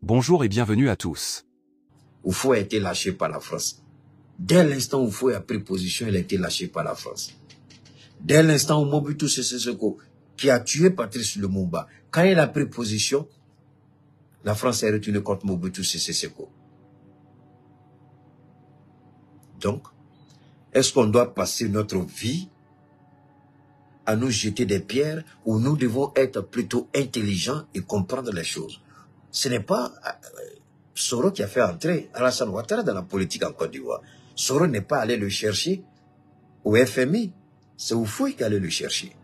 Bonjour et bienvenue à tous. Oufou a été lâché par la France. Dès l'instant où Oufou a pris position, il a été lâché par la France. Dès l'instant où Mobutu Sese Seko, qui a tué Patrice Lumumba, quand il a pris position, la France est retournée contre Mobutu Sese Seko. Donc, est-ce qu'on doit passer notre vie à nous jeter des pierres ou nous devons être plutôt intelligents et comprendre les choses? Ce n'est pas Soro qui a fait entrer Alassane Ouattara dans la politique en Côte d'Ivoire. Soro n'est pas allé le chercher au FMI. C'est Oufoué qui allait le chercher.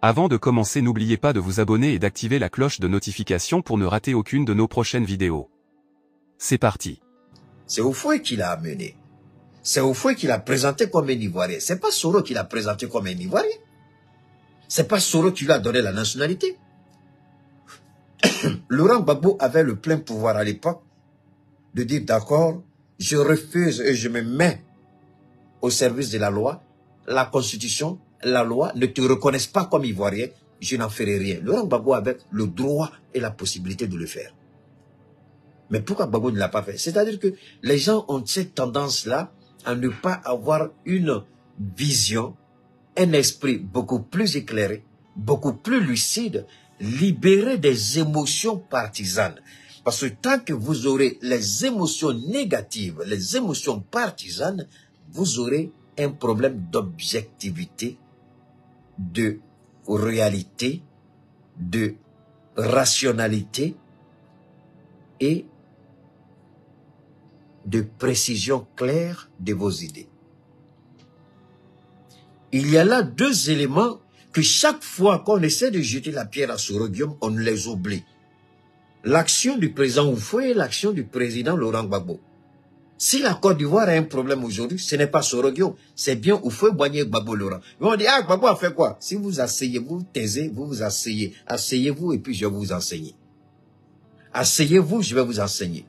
Avant de commencer, n'oubliez pas de vous abonner et d'activer la cloche de notification pour ne rater aucune de nos prochaines vidéos. C'est parti. C'est Oufoué qui l'a amené. C'est Oufoué qui l'a présenté comme un Ivoirien. C'est pas Soro qui l'a présenté comme un Ivoirien. C'est pas Soro qui lui a donné la nationalité. Laurent Gbagbo avait le plein pouvoir à l'époque de dire d'accord, je refuse et je me mets au service de la loi. La constitution, la loi ne te reconnaissent pas comme Ivoirien, je n'en ferai rien. Laurent Gbagbo avait le droit et la possibilité de le faire. Mais pourquoi Gbagbo ne l'a pas fait? C'est-à-dire que les gens ont cette tendance-là à ne pas avoir une vision, un esprit beaucoup plus éclairé, beaucoup plus lucide, libéré des émotions partisanes. Parce que tant que vous aurez les émotions négatives, les émotions partisanes, vous aurez un problème d'objectivité, de réalité, de rationalité et de précision claire de vos idées. Il y a là deux éléments que chaque fois qu'on essaie de jeter la pierre à Soro Guillaume, on les oublie. L'action du président Oufoué et l'action du président Laurent Gbagbo. Si la Côte d'Ivoire a un problème aujourd'hui, ce n'est pas Soro Guillaume, c'est bien Oufoué, Boigné, Gbagbo, Laurent. Ils vont dire, ah, Gbagbo a fait quoi? Si vous asseyez, vous taisez, vous vous asseyez. Asseyez-vous et puis je vais vous enseigner. Asseyez-vous, je vais vous enseigner.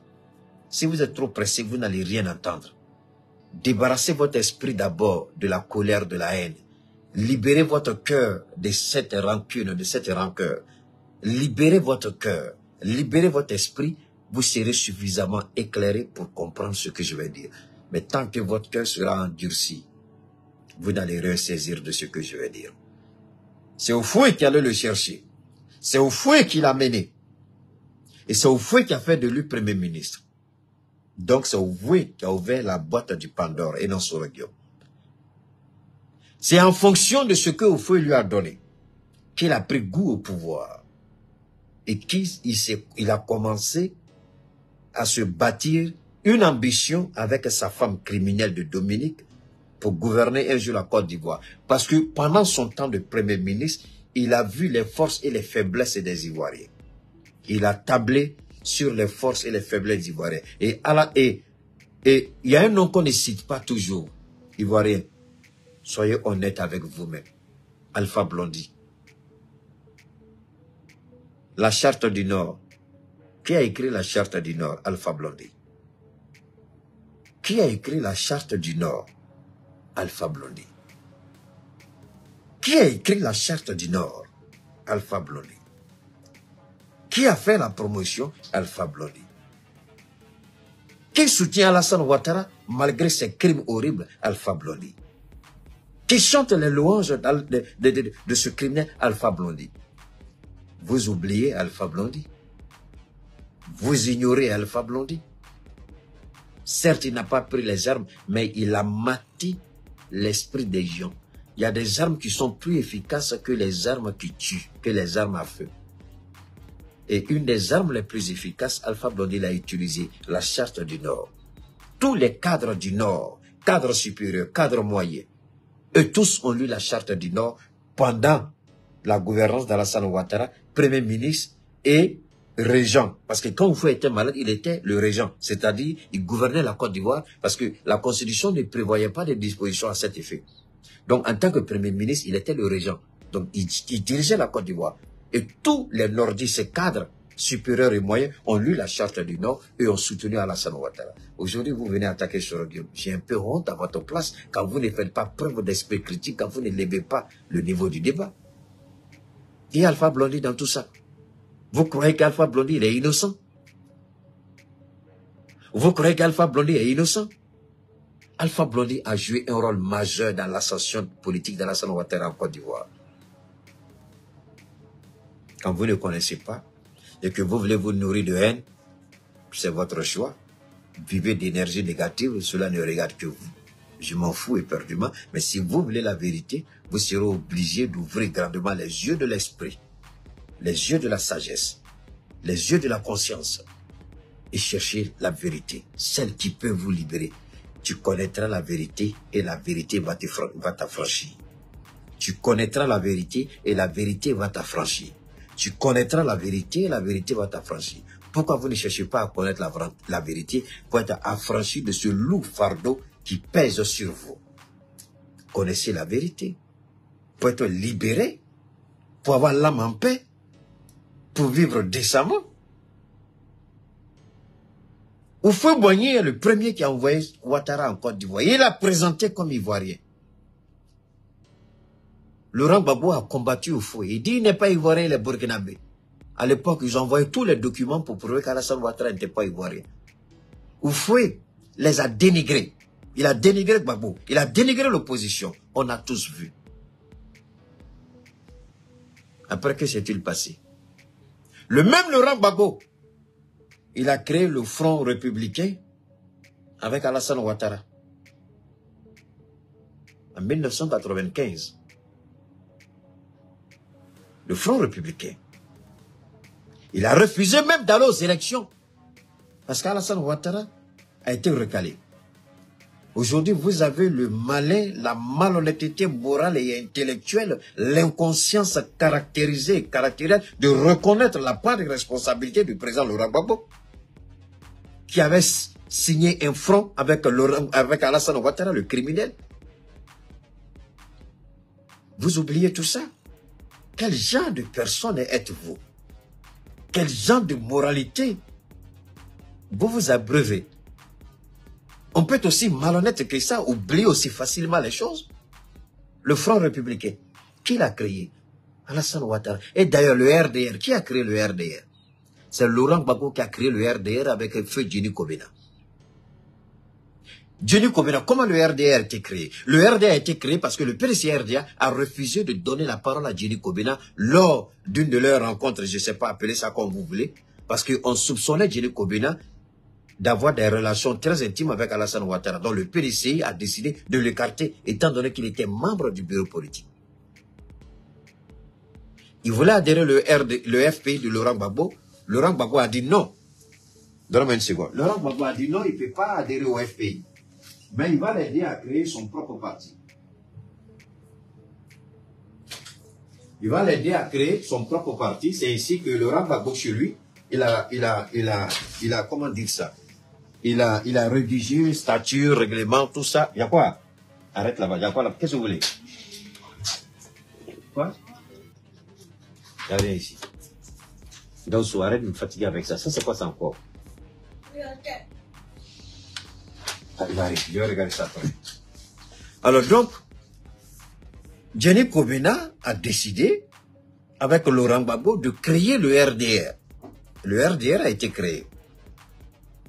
Si vous êtes trop pressé, vous n'allez rien entendre. Débarrassez votre esprit d'abord de la colère, de la haine. Libérez votre cœur de cette rancune, de cette rancœur. Libérez votre cœur. Libérez votre esprit, vous serez suffisamment éclairé pour comprendre ce que je vais dire. Mais tant que votre cœur sera endurci, vous n'allez rien saisir de ce que je vais dire. C'est Oufoué qui allait le chercher. C'est Oufoué qui l'a mené. Et c'est Oufoué qui a fait de lui Premier ministre. Donc c'est Oufoué qui a ouvert la boîte du Pandore et non Soro Guillaume. C'est en fonction de ce que Oufoué lui a donné qu'il a pris goût au pouvoir. Et qu'il a commencé à se bâtir une ambition avec sa femme criminelle de Dominique pour gouverner un jour la Côte d'Ivoire. Parce que pendant son temps de Premier ministre, il a vu les forces et les faiblesses des Ivoiriens. Il a tablé sur les forces et les faiblesses ivoiriennes. Et il y a un nom qu'on ne cite pas toujours, Ivoirien. Soyez honnête avec vous-même. Alpha Blondy. La Charte du Nord. Qui a écrit la Charte du Nord? Alpha Blondy. Qui a écrit la Charte du Nord? Alpha Blondy. Qui a écrit la Charte du Nord? Alpha Blondy. Qui a fait la promotion? Alpha Blondy. Qui soutient Alassane Ouattara malgré ses crimes horribles? Alpha Blondy. Qui chante les louanges de ce criminel? Alpha Blondy. Vous oubliez Alpha Blondy? Vous ignorez Alpha Blondy? Certes, il n'a pas pris les armes, mais il a mâti l'esprit des gens. Il y a des armes qui sont plus efficaces que les armes qui tuent, que les armes à feu. Et une des armes les plus efficaces, Alpha Blondy l'a utilisée, la Charte du Nord. Tous les cadres du Nord, cadres supérieurs, cadres moyens, eux tous ont lu la Charte du Nord pendant la gouvernance d'Alassane Ouattara, Premier ministre et régent. Parce que quand Oufoué était malade, il était le régent. C'est-à-dire, il gouvernait la Côte d'Ivoire parce que la Constitution ne prévoyait pas de dispositions à cet effet. Donc, en tant que Premier ministre, il était le régent. Donc, il dirigeait la Côte d'Ivoire. Et tous les nordistes, ces cadres supérieurs et moyens, ont lu la Charte du Nord et ont soutenu Alassane Ouattara. Aujourd'hui, vous venez attaquer Soro Guillaume. J'ai un peu honte à votre place quand vous ne faites pas preuve d'esprit critique, quand vous ne levez pas le niveau du débat. Et Alpha Blondy dans tout ça. Vous croyez qu'Alpha Blondy, il est innocent? Vous croyez qu'Alpha Blondy est innocent? Alpha Blondy a joué un rôle majeur dans l'ascension politique d'Alassane Ouattara en Côte d'Ivoire. Quand vous ne connaissez pas et que vous voulez vous nourrir de haine, c'est votre choix. Vivez d'énergie négative, cela ne regarde que vous. Je m'en fous éperdument, mais si vous voulez la vérité, vous serez obligé d'ouvrir grandement les yeux de l'esprit, les yeux de la sagesse, les yeux de la conscience et chercher la vérité, celle qui peut vous libérer. Tu connaîtras la vérité et la vérité va t'affranchir. Tu connaîtras la vérité et la vérité va t'affranchir. Tu connaîtras la vérité et la vérité va t'affranchir. Pourquoi vous ne cherchez pas à connaître la vérité pour être affranchi de ce lourd fardeau qui pèse sur vous? Connaissez la vérité pour être libéré, pour avoir l'âme en paix, pour vivre décemment. Houphouët-Boigny est le premier qui a envoyé Ouattara en Côte d'Ivoire. Il l'a présenté comme Ivoirien. Laurent Gbagbo a combattu Houphouët. Il dit qu'il n'est pas Ivoirien, il est Burkinabé. À l'époque, ils ont envoyé tous les documents pour prouver qu'Alassane Ouattara n'était pas Ivoirien. Houphouët les a dénigrés. Il a dénigré Gbagbo. Il a dénigré l'opposition. On a tous vu. Après, que s'est-il passé? Le même Laurent Gbagbo, il a créé le Front républicain avec Alassane Ouattara en 1995. Le Front républicain. Il a refusé même d'aller aux élections parce qu'Alassane Ouattara a été recalé. Aujourd'hui, vous avez le malin, la malhonnêteté morale et intellectuelle, l'inconscience caractérisée de reconnaître la part de responsabilité du président Laurent Gbagbo, qui avait signé un front avec Alassane Ouattara, le criminel. Vous oubliez tout ça? Quel genre de personne êtes-vous? Quel genre de moralité vous vous abreuvez? On peut être aussi malhonnête que ça, oublier aussi facilement les choses. Le Front républicain, qui l'a créé? Alassane Ouattara. Et d'ailleurs, le RDR, qui a créé le RDR? C'est Laurent Gbagbo qui a créé le RDR avec le feu Djeni Kobena. Djeni Kobena, comment le RDR a été créé? Le RDR a été créé parce que le PDC-RDA a refusé de donner la parole à Djeni Kobena lors d'une de leurs rencontres, je ne sais pas appeler ça comme vous voulez, parce qu'on soupçonnait Djeni Kobena d'avoir des relations très intimes avec Alassane Ouattara. Donc le PDCI a décidé de l'écarter étant donné qu'il était membre du bureau politique. Il voulait adhérer le FPI de Laurent Gbagbo. Laurent Gbagbo a dit non. Donne-moi une seconde. Laurent Gbagbo a dit non, il ne peut pas adhérer au FPI. Mais il va l'aider à créer son propre parti. Il va l'aider à créer son propre parti. C'est ici que Laurent Gbagbo, chez lui, il a comment dire ça? Il a rédigé statut, règlement, tout ça. Il y a quoi? Arrête là-bas. Il y a quoi là? Qu'est-ce que vous voulez? Quoi? Viens ici. Donc, arrête de me fatiguer avec ça. Ça, c'est quoi ça encore? Il arrive. Je vais regarder ça après. Alors donc, Djeni Kobena a décidé, avec Laurent Gbagbo, de créer le RDR. Le RDR a été créé.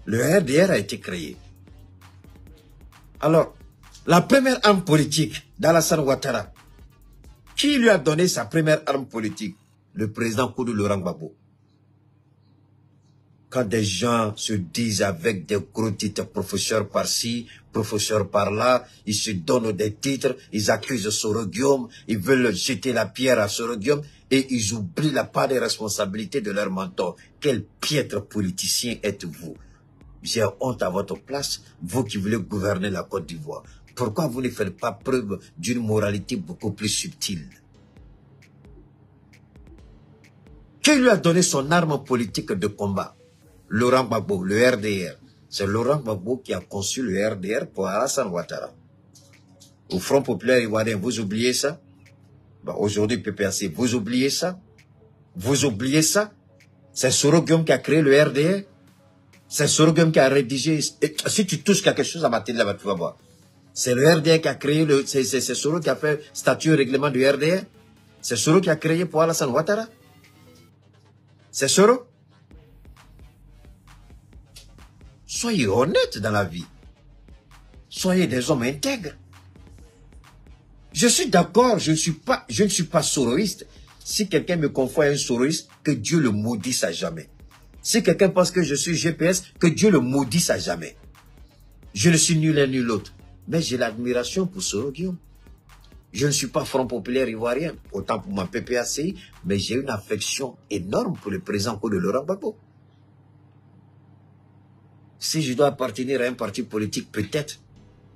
Le RDR a été créé. Alors, la première arme politique d'Alassane Ouattara, qui lui a donné sa première arme politique? Le président Koudou Laurent Gbagbo. Quand des gens se disent avec des gros titres, professeurs par-ci, professeurs par-là, ils se donnent des titres, ils accusent Soro Guillaume, ils veulent jeter la pierre à Soro Guillaume et ils oublient la part des responsabilités de leur mentor. Quel piètre politicien êtes-vous? J'ai honte à votre place, vous qui voulez gouverner la Côte d'Ivoire. Pourquoi vous ne faites pas preuve d'une moralité beaucoup plus subtile? Qui lui a donné son arme politique de combat? Laurent Gbagbo, le RDR. C'est Laurent Gbagbo qui a conçu le RDR pour Alassane Ouattara. Au Front populaire ivoirien, vous oubliez ça? Ben, aujourd'hui, PPAC, vous oubliez ça? Vous oubliez ça? C'est Soro Guillaume qui a créé le RDR? C'est Soro Guillaume qui a rédigé... Si tu touches quelque chose à ma télé, là-bas, tu vas voir. C'est le RDR qui a créé le... C'est Soro qui a fait statut et règlement du RDR? C'est Soro qui a créé pour Alassane Ouattara? C'est Soro? Soyez honnêtes dans la vie. Soyez des hommes intègres. Je suis d'accord, je ne suis pas soroïste. Si quelqu'un me confond à un soroïste, que Dieu le maudisse à jamais. Si quelqu'un pense que je suis GPS, que Dieu le maudisse à jamais. Je ne suis ni l'un ni l'autre. Mais j'ai l'admiration pour Soro Guillaume. Je ne suis pas Front Populaire Ivoirien, autant pour ma PPACI, mais j'ai une affection énorme pour le président de Laurent Gbagbo. Si je dois appartenir à un parti politique, peut-être,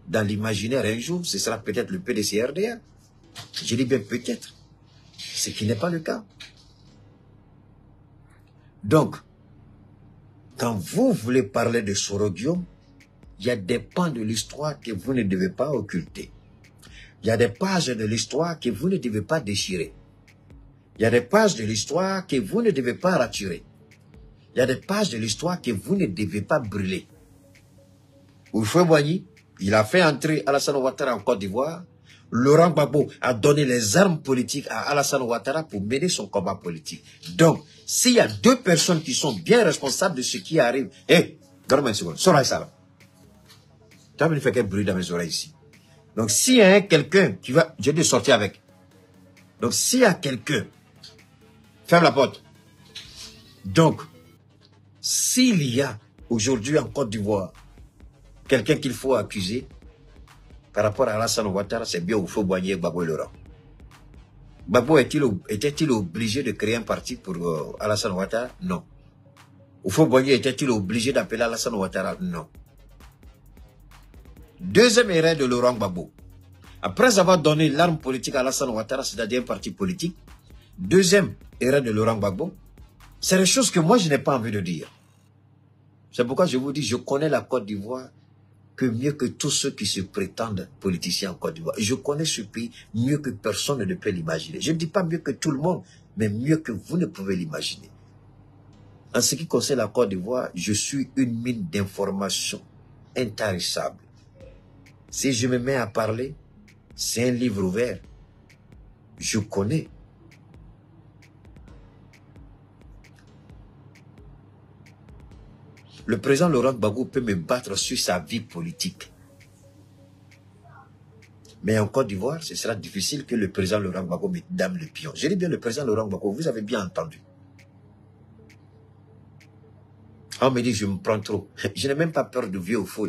dans l'imaginaire un jour, ce sera peut-être le PDC-RDA. Je dis bien peut-être, ce qui n'est pas le cas. Donc, quand vous voulez parler de Soro Guillaume, il y a des pans de l'histoire que vous ne devez pas occulter. Il y a des pages de l'histoire que vous ne devez pas déchirer. Il y a des pages de l'histoire que vous ne devez pas raturer. Il y a des pages de l'histoire que vous ne devez pas brûler. Houphouët-Boigny, il a fait entrer Alassane Ouattara en Côte d'Ivoire. Laurent Gbagbo a donné les armes politiques à Alassane Ouattara pour mener son combat politique. Donc, s'il y a deux personnes qui sont bien responsables de ce qui arrive, donne-moi une seconde, sors ça là. Tu as venu faire quel bruit dans mes oreilles ici? Donc, s'il y a quelqu'un qui va... Je vais sortir avec. Donc, s'il y a quelqu'un... Ferme la porte. Donc, s'il y a aujourd'hui en Côte d'Ivoire quelqu'un qu'il faut accuser par rapport à Alassane Ouattara, c'est bien Houphouët-Boigny et Gbagbo et Laurent. Gbagbo était-il obligé de créer un parti pour Alassane Ouattara? Non. Houphouët-Boigny était-il obligé d'appeler Alassane Ouattara? Non. Deuxième erreur de Laurent Gbagbo. Après avoir donné l'arme politique à Alassane Ouattara, c'est-à-dire un parti politique, deuxième erreur de Laurent Gbagbo, c'est des choses que moi je n'ai pas envie de dire. C'est pourquoi je vous dis, je connais la Côte d'Ivoire que mieux que tous ceux qui se prétendent politiciens en Côte d'Ivoire. Je connais ce pays mieux que personne ne peut l'imaginer. Je ne dis pas mieux que tout le monde, mais mieux que vous ne pouvez l'imaginer. En ce qui concerne la Côte d'Ivoire, je suis une mine d'informations intarissables. Si je me mets à parler, c'est un livre ouvert. Je connais. Le président Laurent Gbagbo peut me battre sur sa vie politique. Mais en Côte d'Ivoire, ce sera difficile que le président Laurent Gbagbo me dame le pion. Je dis bien le président Laurent Gbagbo, vous avez bien entendu. On me dit je me prends trop. Je n'ai même pas peur de vieux fou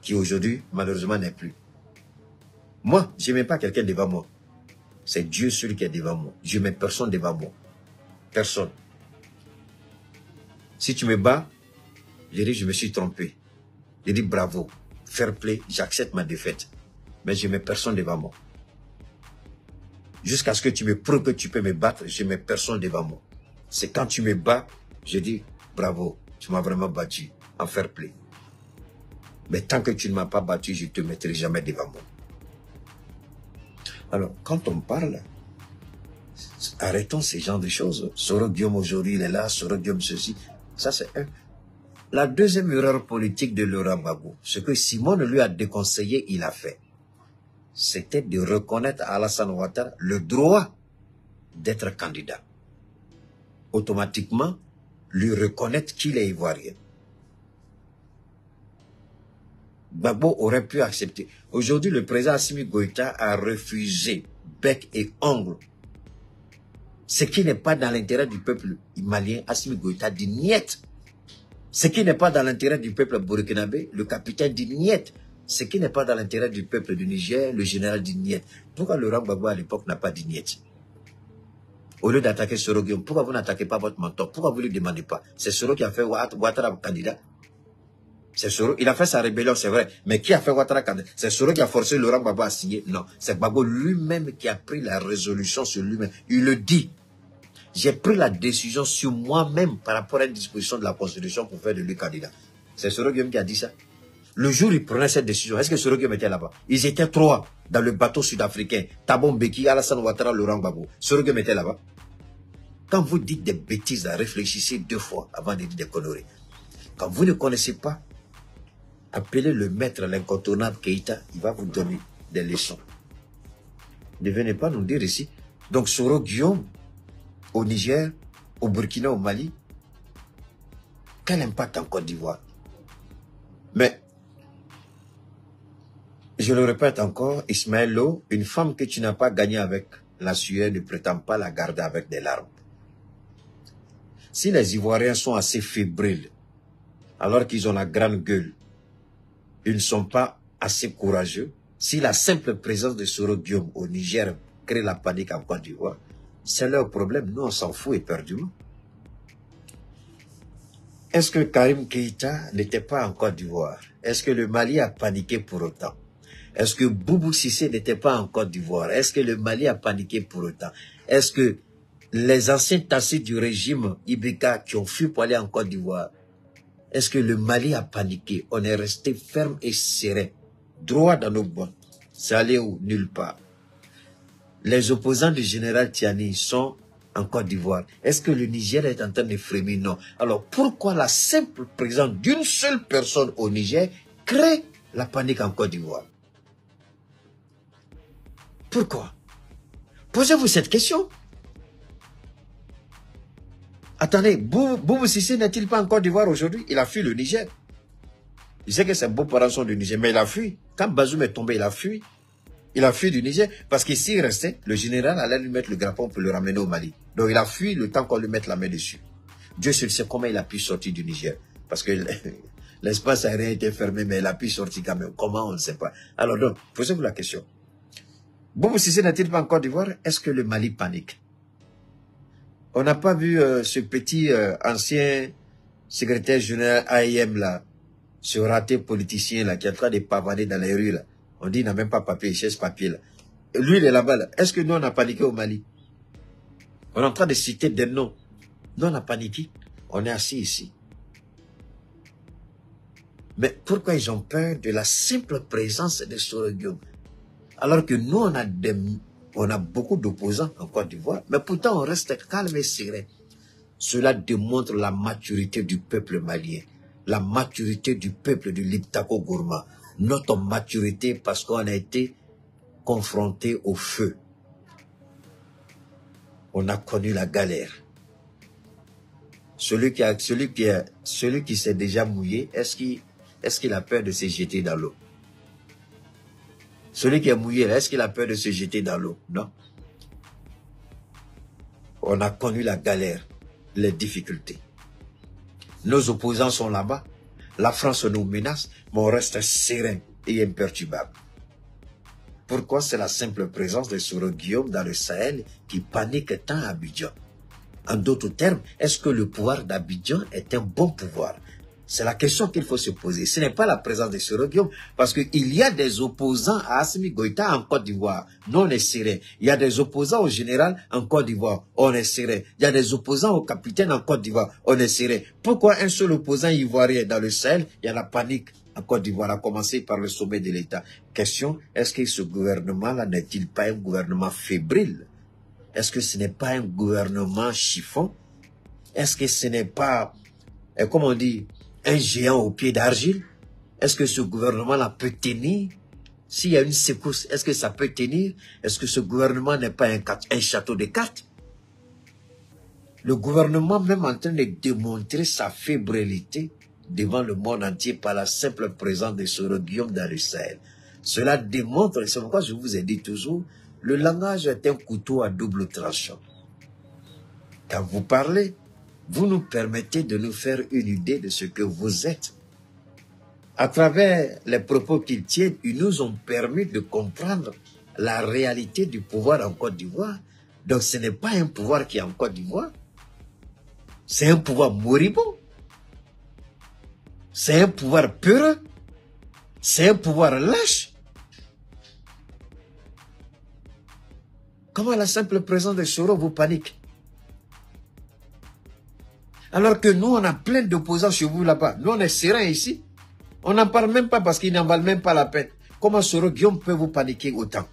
qui aujourd'hui, malheureusement, n'est plus. Moi, je n'aime pas quelqu'un devant moi. C'est Dieu celui qui est devant moi. Je ne mets personne devant moi. Personne. Si tu me bats, je dis je me suis trompé. Je dis bravo, fair play, j'accepte ma défaite. Mais je ne mets personne devant moi. Jusqu'à ce que tu me prouves que tu peux me battre, je ne mets personne devant moi. C'est quand tu me bats, je dis bravo, tu m'as vraiment battu en fair play. Mais tant que tu ne m'as pas battu, je ne te mettrai jamais devant moi. Alors, quand on parle, arrêtons ces genres de choses. Soro Guillaume aujourd'hui, il est là, Soro Guillaume ceci. Ça, c'est un. La deuxième erreur politique de Laurent Gbagbo, ce que Simone lui a déconseillé, il a fait. C'était de reconnaître à Alassane Ouattara le droit d'être candidat. Automatiquement, lui reconnaître qu'il est ivoirien. Gbagbo aurait pu accepter. Aujourd'hui, le président Assimi Goïta a refusé bec et ongle. Ce qui n'est pas dans l'intérêt du peuple malien, Assimi Goïta dit niet. Ce qui n'est pas dans l'intérêt du peuple burkinabé, le capitaine dit niet. Ce qui n'est pas dans l'intérêt du peuple du Niger, le général dit niet. Pourquoi Laurent Gbagbo à l'époque n'a pas dit niet? Au lieu d'attaquer Soro Guillaume, pourquoi vous n'attaquez pas votre mentor? Pourquoi vous ne lui demandez pas? C'est Soro qui a fait Ouattara candidat. C'est Soro, il a fait sa rébellion, c'est vrai. Mais qui a fait Ouattara candidat? C'est Soro qui a forcé Laurent Gbagbo à signer? Non, c'est Gbagbo lui-même qui a pris la résolution sur lui-même. Il le dit. J'ai pris la décision sur moi-même par rapport à une disposition de la Constitution pour faire de lui candidat. C'est Soro Guillaume qui a dit ça. Le jour où il prenait cette décision, est-ce que Soro Guillaume était là-bas? Ils étaient trois dans le bateau sud-africain. Thabo Mbeki, Alassane Ouattara, Laurent Gbagbo. Soro Guillaume était là-bas. Quand vous dites des bêtises, réfléchissez deux fois avant de dire des conneries. Quand vous ne connaissez pas, appelez le maître, l'incontournable Keïta, il va vous donner des leçons. Ne venez pas nous dire ici. Donc Soro Guillaume, au Niger, au Burkina, au Mali, quel impact en Côte d'Ivoire? Mais, je le répète encore, Ismaël Lo, une femme que tu n'as pas gagnée avec la sueur ne prétend pas la garder avec des larmes. Si les Ivoiriens sont assez fébriles, alors qu'ils ont la grande gueule, ils ne sont pas assez courageux. Si la simple présence de Soro Guillaume au Niger crée la panique en Côte d'Ivoire, c'est leur problème. Nous, on s'en fout éperdument. Est-ce que Karim Keïta n'était pas en Côte d'Ivoire? Est-ce que le Mali a paniqué pour autant? Est-ce que Boubou Cissé n'était pas en Côte d'Ivoire? Est-ce que le Mali a paniqué pour autant? Est-ce que les anciens tassés du régime Ibeka qui ont fui pour aller en Côte d'Ivoire, est-ce que le Mali a paniqué? On est resté ferme et serein, droit dans nos bottes. C'est allé où? Nulle part. Les opposants du général Tiani sont en Côte d'Ivoire. Est-ce que le Niger est en train de frémir? Non. Alors pourquoi la simple présence d'une seule personne au Niger crée la panique en Côte d'Ivoire? Pourquoi? Posez-vous cette question. Attendez, Boubou Cissé n'est-il pas en Côte d'Ivoire aujourd'hui? Il a fui le Niger. Je sais que ses beaux-parents sont du Niger, mais il a fui. Quand Bazoum est tombé, il a fui. Il a fui du Niger parce que s'il restait, le général allait lui mettre le grappon pour le ramener au Mali. Donc il a fui le temps qu'on lui mette la main dessus. Dieu seul sait comment il a pu sortir du Niger. Parce que l'espace aérien était fermé, mais il a pu sortir quand même. Comment, on ne sait pas. Alors donc, posez-vous la question. Boubou Cissé n'est-il pas en Côte d'Ivoire? Est-ce que le Mali panique? On n'a pas vu ce petit ancien secrétaire général AIM là, ce raté politicien là, qui est en train de pavaner dans les rues là. On dit qu'il n'a même pas papier, il cherche papier là. Et lui, il est là-bas là. Est-ce que nous, on a paniqué au Mali? On est en train de citer des noms. Nous, on a paniqué. On est assis ici. Mais pourquoi ils ont peur de la simple présence de Soro Guillaume? Alors que nous, on a beaucoup d'opposants en Côte d'Ivoire, mais pourtant on reste calme et serein. Cela démontre la maturité du peuple malien, la maturité du peuple du Liptako Gourma, notre maturité parce qu'on a été confronté au feu. On a connu la galère. Celui qui s'est déjà mouillé, est-ce qu'il a peur de se jeter dans l'eau? Celui qui est mouillé, est-ce qu'il a peur de se jeter dans l'eau? Non. On a connu la galère, les difficultés. Nos opposants sont là-bas. La France nous menace, mais on reste serein et imperturbable. Pourquoi? C'est la simple présence de Soro Guillaume dans le Sahel qui panique tant à Abidjan. En d'autres termes, est-ce que le pouvoir d'Abidjan est un bon pouvoir? C'est la question qu'il faut se poser. Ce n'est pas la présence de Soro Guillaume, parce qu'il y a des opposants à Assimi Goïta en Côte d'Ivoire. Nous, on est serein. Il y a des opposants au général en Côte d'Ivoire. On est serein. Il y a des opposants au capitaine en Côte d'Ivoire. On est serein. Pourquoi un seul opposant ivoirien dans le Sahel? Il y a la panique en Côte d'Ivoire, à commencer par le sommet de l'État. Question, est-ce que ce gouvernement-là n'est-il pas un gouvernement fébrile? Est-ce que ce n'est pas un gouvernement chiffon? Est-ce que ce n'est pas, comme on dit, un géant au pied d'argile? Est-ce que ce gouvernement-là peut tenir? S'il y a une secousse, est-ce que ça peut tenir? Est-ce que ce gouvernement n'est pas un château de cartes? Le gouvernement même en train de démontrer sa fébrilité devant le monde entier par la simple présence de Soro Guillaume dans le Sahel. Cela démontre, c'est pourquoi je vous ai dit toujours, le langage est un couteau à double tranchant. Quand vous parlez, vous nous permettez de nous faire une idée de ce que vous êtes. À travers les propos qu'ils tiennent, ils nous ont permis de comprendre la réalité du pouvoir en Côte d'Ivoire. Donc ce n'est pas un pouvoir qui est en Côte d'Ivoire. C'est un pouvoir moribond. C'est un pouvoir peureux. C'est un pouvoir lâche. Comment la simple présence de Soro vous panique? Alors que nous, on a plein d'opposants chez vous là-bas. Nous, on est serein ici. On n'en parle même pas parce qu'ils n'en valent même pas la peine. Comment Soro Guillaume peut vous paniquer autant?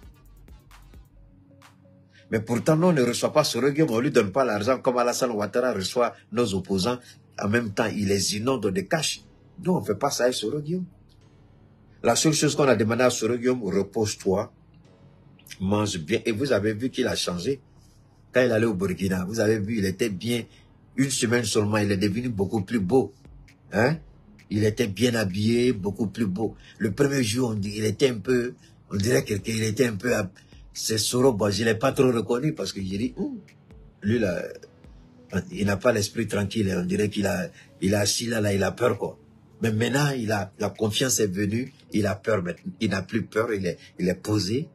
Mais pourtant, nous, on ne reçoit pas Soro Guillaume. On ne lui donne pas l'argent comme Alassane Ouattara reçoit nos opposants. En même temps, il les inonde de cash. Nous, on ne fait pas ça avec Soro Guillaume. La seule chose qu'on a demandé à Soro Guillaume, repose-toi, mange bien. Et vous avez vu qu'il a changé. Quand il allait au Burkina, vous avez vu, il était bien. Une semaine seulement, il est devenu beaucoup plus beau. Hein? il était bien habillé, beaucoup plus beau. Le premier jour, il était un peu, on dirait qu'il était un peu, c'est Soro, bon, je l'ai pas trop reconnu parce que j'ai dit, lui là, il n'a pas l'esprit tranquille, on dirait qu'il a, il est assis là, il a peur quoi. Mais maintenant, la confiance est venue, il a peur maintenant, il n'a plus peur, il est posé.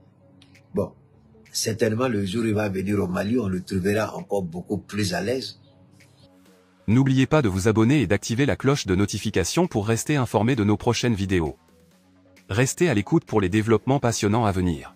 Bon, certainement le jour où il va venir au Mali, on le trouvera encore beaucoup plus à l'aise. N'oubliez pas de vous abonner et d'activer la cloche de notification pour rester informé de nos prochaines vidéos. Restez à l'écoute pour les développements passionnants à venir.